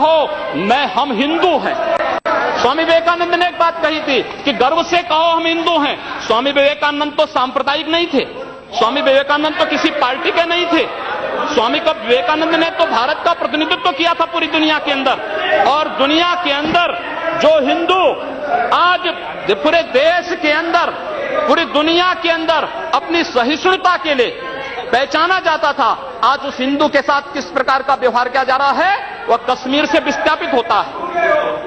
हम हिंदू हैं। स्वामी विवेकानंद ने एक बात कही थी कि गर्व से कहो हम हिंदू हैं। स्वामी विवेकानंद तो सांप्रदायिक नहीं थे, स्वामी विवेकानंद तो किसी पार्टी के नहीं थे। स्वामी विवेकानंद ने तो भारत का प्रतिनिधित्व किया था पूरी दुनिया के अंदर, और दुनिया के अंदर जो हिंदू आज पूरे देश के अंदर, पूरी दुनिया के अंदर अपनी सहिष्णुता के लिए पहचाना जाता था, आज उस हिंदू के साथ किस प्रकार का व्यवहार किया जा रहा है, वह कश्मीर से विस्थापित होता है,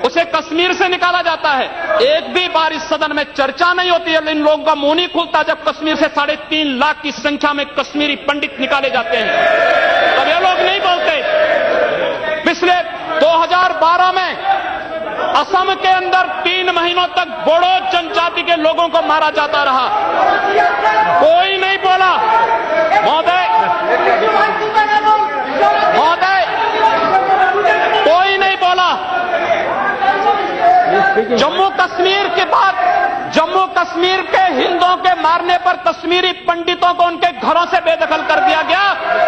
उसे कश्मीर से निकाला जाता है। एक भी बार इस सदन में चर्चा नहीं होती है, इन लोगों का मुंह नहीं खुलता जब कश्मीर से 3.5 लाख की संख्या में कश्मीरी पंडित निकाले जाते हैं, तब ये लोग नहीं बोलते। पिछले 2012 में असम के अंदर 3 महीनों तक बोडो जनजाति के लोगों को मारा जाता रहा, कोई नहीं बोला। महोदय, कोई नहीं बोला। जम्मू कश्मीर के बाद जम्मू कश्मीर के हिंदुओं के मारने पर कश्मीरी पंडितों को उनके घरों से बेदखल कर दिया गया,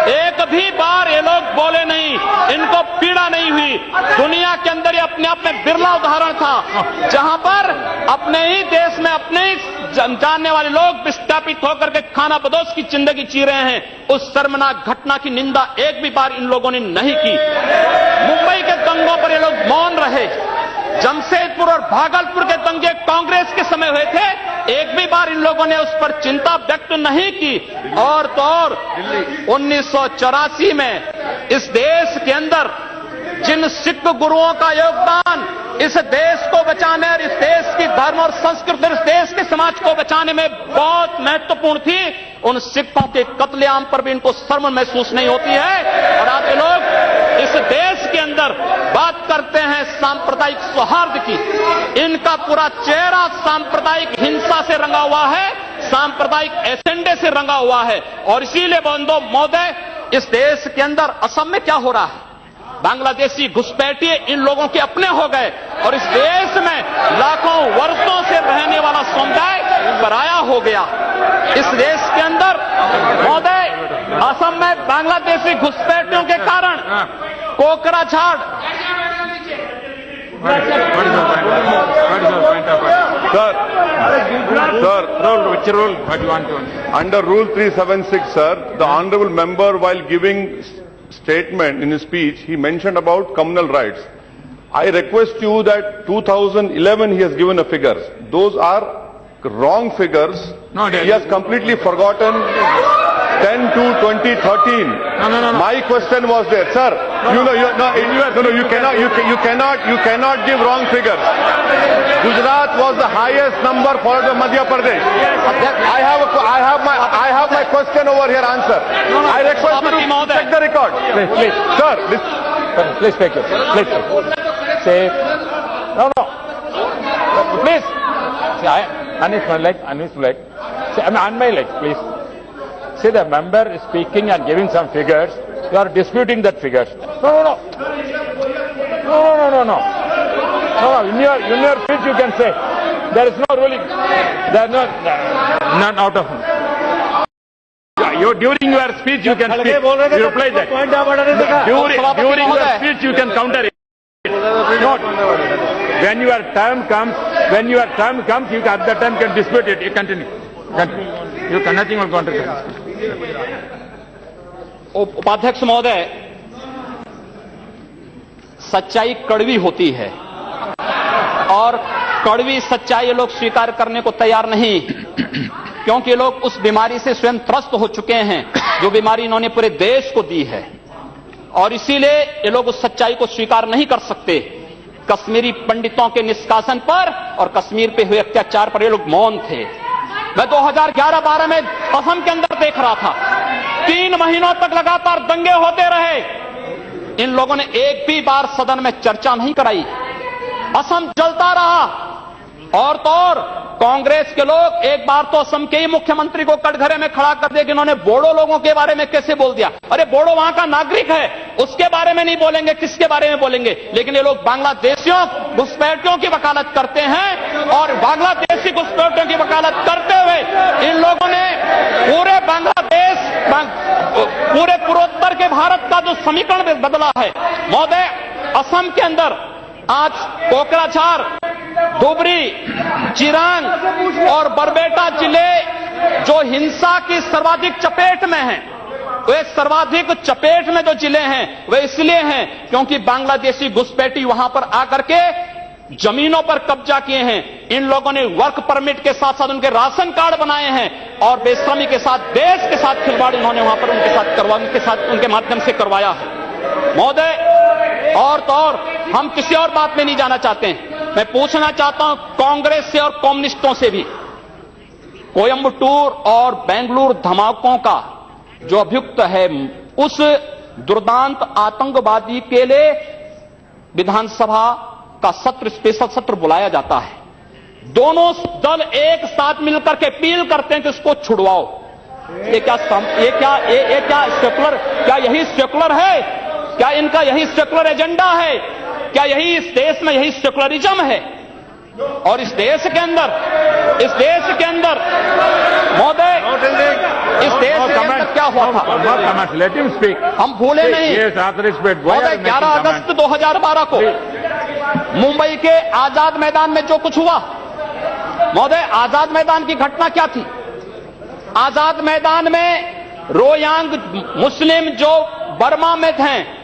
एक भी बार ये लोग बोले नहीं, इनको पीड़ा नहीं हुई। दुनिया के अंदर ये अपने आप में बिरला उदाहरण था जहां पर अपने ही देश में अपने ही जानने वाले लोग विस्थापित होकर के खाना बदोश की जिंदगी जी रहे हैं। उस शर्मनाक घटना की निंदा एक भी बार इन लोगों ने नहीं की। मुंबई के दंगों पर ये लोग मौन रहे, जमशेदपुर और भागलपुर के दंगे कांग्रेस के समय हुए थे, एक भी बार इन लोगों ने उस पर चिंता व्यक्त नहीं की। और तो और 1984 में इस देश के अंदर जिन सिख गुरुओं का योगदान इस देश को बचाने और इस देश की धर्म और संस्कृति, इस देश के समाज को बचाने में बहुत महत्वपूर्ण थी, उन सिखों के कत्लेआम पर भी इनको शर्म महसूस नहीं होती है। और आज लोग इस देश के अंदर बात करते हैं सांप्रदायिक सौहार्द की, इनका पूरा चेहरा सांप्रदायिक हिंसा से रंगा हुआ है, सांप्रदायिक एजेंडे से रंगा हुआ है। और इसीलिए बंधु महोदय, इस देश के अंदर असम में क्या हो रहा है, बांग्लादेशी घुसपैठिए इन लोगों के अपने हो गए, और इस देश में लाखों वर्षों से रहने वाला समुदाय पराया हो गया। इस देश के अंदर महोदय, असम में बांग्लादेशी घुसपैठियों के कारण Kokrajhar Under Rule 376, sir, the honourable member, while giving statement in his speech, he mentioned about communal rights. I request you that 2011 he has given a figures. Those are wrong figures. No, he has completely forgotten 10 to 2013. No. My question was there, sir. You cannot give wrong figures. Gujarat was the highest number followed by Madhya Pradesh. I have my question over here answer. I request you to check the record. Please. Sir, Please take it. Please. Say. No. Please. See, unmute my leg. See, on my leg, please. See, the member is speaking and giving some figures. You are disputing that figures. No. In your speech you can say. There is no ruling. There is none out of. During your speech you can speak. You reply that. During your speech you can counter it. Not. When your term comes, you at that time can dispute it. You continue. You can nothing will counter it. उपाध्यक्ष महोदय, सच्चाई कड़वी होती है और कड़वी सच्चाई लोग स्वीकार करने को तैयार नहीं, क्योंकि लोग उस बीमारी से स्वयं त्रस्त हो चुके हैं जो बीमारी इन्होंने पूरे देश को दी है, और इसीलिए ये लोग उस सच्चाई को स्वीकार नहीं कर सकते। कश्मीरी पंडितों के निष्कासन पर और कश्मीर पे हुए अत्याचार पर ये लोग मौन थे। मैं 2011-12 में असम के अंदर देख रहा था, 3 महीनों तक लगातार दंगे होते रहे, इन लोगों ने एक भी बार सदन में चर्चा नहीं कराई, असम जलता रहा। और तो और कांग्रेस के लोग एक बार तो असम के ही मुख्यमंत्री को कटघरे में खड़ा कर दिया कि इन्होंने बोडो लोगों के बारे में कैसे बोल दिया। अरे बोडो वहां का नागरिक है, उसके बारे में नहीं बोलेंगे, किसके बारे में बोलेंगे? लेकिन ये लोग बांग्लादेशियों घुसपैठियों की वकालत करते हैं, और बांग्लादेशी घुसपैठियों की वकालत करते हुए इन लोगों ने पूरे बांग्लादेश, पूरे पूर्वोत्तर के भारत का जो समीकरण बदला है। महोदय, असम के अंदर आज कोकराझार, धुबरी, चिरांग और बरबेटा जिले जो हिंसा की सर्वाधिक चपेट में हैं, वे सर्वाधिक चपेट में जो जिले हैं वे इसलिए हैं क्योंकि बांग्लादेशी घुसपैठी वहां पर आकर के जमीनों पर कब्जा किए हैं। इन लोगों ने वर्क परमिट के साथ साथ उनके राशन कार्ड बनाए हैं और बेशर्मी के साथ देश के साथ खिलवाड़ उन्होंने वहां पर उनके माध्यम से करवाया है। महोदय, और तो और हम किसी और बात में नहीं जाना चाहते हैं। मैं पूछना चाहता हूं कांग्रेस से और कम्युनिस्टों से भी, कोयंबटूर और बेंगलुरु धमाकों का जो अभियुक्त है, उस दुर्दांत आतंकवादी के लिए विधानसभा का सत्र, स्पेशल सत्र बुलाया जाता है। दोनों दल एक साथ मिलकर के अपील करते हैं कि उसको छुड़वाओ। ये क्या सेकुलर, क्या यही सेकुलर है? क्या इनका यही सेकुलर एजेंडा है? क्या यही इस देश में यही सेकुलरिज्म है? और इस देश के अंदर महोदय, इस देश के अंदर क्या हुआ था? Let him speak. हम भूले नहीं महोदय, 11 अगस्त 2012 को मुंबई के आजाद मैदान में जो कुछ हुआ, महोदय, आजाद मैदान की घटना क्या थी? आजाद मैदान में रोयांग मुस्लिम जो बर्मा में थे,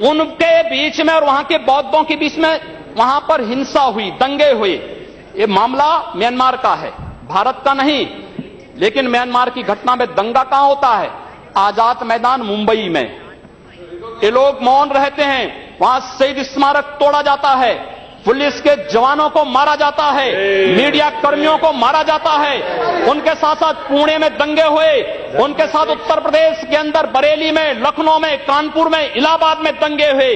उनके बीच में और वहां के बौद्धों के बीच में वहां पर हिंसा हुई, दंगे हुए। ये मामला म्यांमार का है, भारत का नहीं। लेकिन म्यांमार की घटना में दंगा कहां होता है? आजाद मैदान मुंबई में। ये लोग मौन रहते हैं, वहां शहीद स्मारक तोड़ा जाता है, पुलिस के जवानों को मारा जाता है, मीडिया कर्मियों को मारा जाता है। उनके साथ साथ पुणे में दंगे हुए, उनके साथ उत्तर प्रदेश के अंदर बरेली में, लखनऊ में, कानपुर में, इलाहाबाद में दंगे हुए।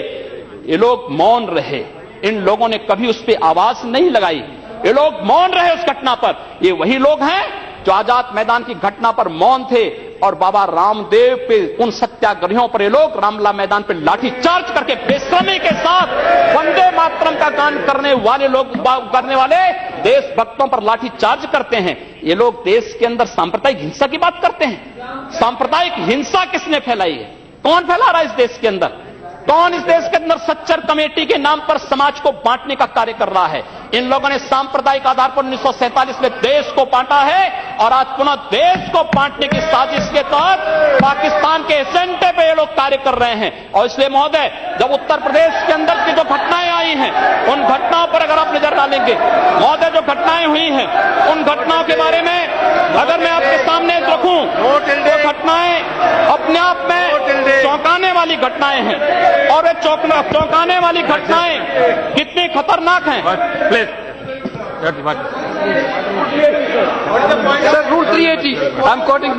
ये लोग मौन रहे, इन लोगों ने कभी उस पर आवाज नहीं लगाई। ये लोग मौन रहे उस घटना पर। ये वही लोग हैं जो आजाद मैदान की घटना पर मौन थे और बाबा रामदेव पे, उन सत्याग्रहियों पर ये लोग रामला मैदान पर लाठी चार्ज करके बेशर्मी के साथ वंदे मातरम का गान करने वाले देशभक्तों पर लाठी चार्ज करते हैं। ये लोग देश के अंदर सांप्रदायिक हिंसा की बात करते हैं। सांप्रदायिक हिंसा किसने फैलाई है? कौन फैला रहा है इस देश के अंदर? कौन इस देश के अंदर सच्चर कमेटी के नाम पर समाज को बांटने का कार्य कर रहा है? इन लोगों ने सांप्रदायिक आधार पर 1947 में देश को बांटा है और आज पुनः देश को बांटने की साजिश के तहत पाकिस्तान के एजेंडे पे ये लोग कार्य कर रहे हैं। और इसलिए महोदय, जब उत्तर प्रदेश के अंदर की जो घटनाएं आई हैं, उन घटनाओं पर अगर आप नजर डालेंगे महोदय, जो घटनाएं हुई हैं, उन घटनाओं के बारे में अगर मैं आपके सामने रखूं तो घटनाएं अपने आप में चौंकाने वाली घटनाएं हैं। और वे चौंकाने वाली घटनाएं कितनी खतरनाक हैं। Sir, Rule 380. I'm quoting.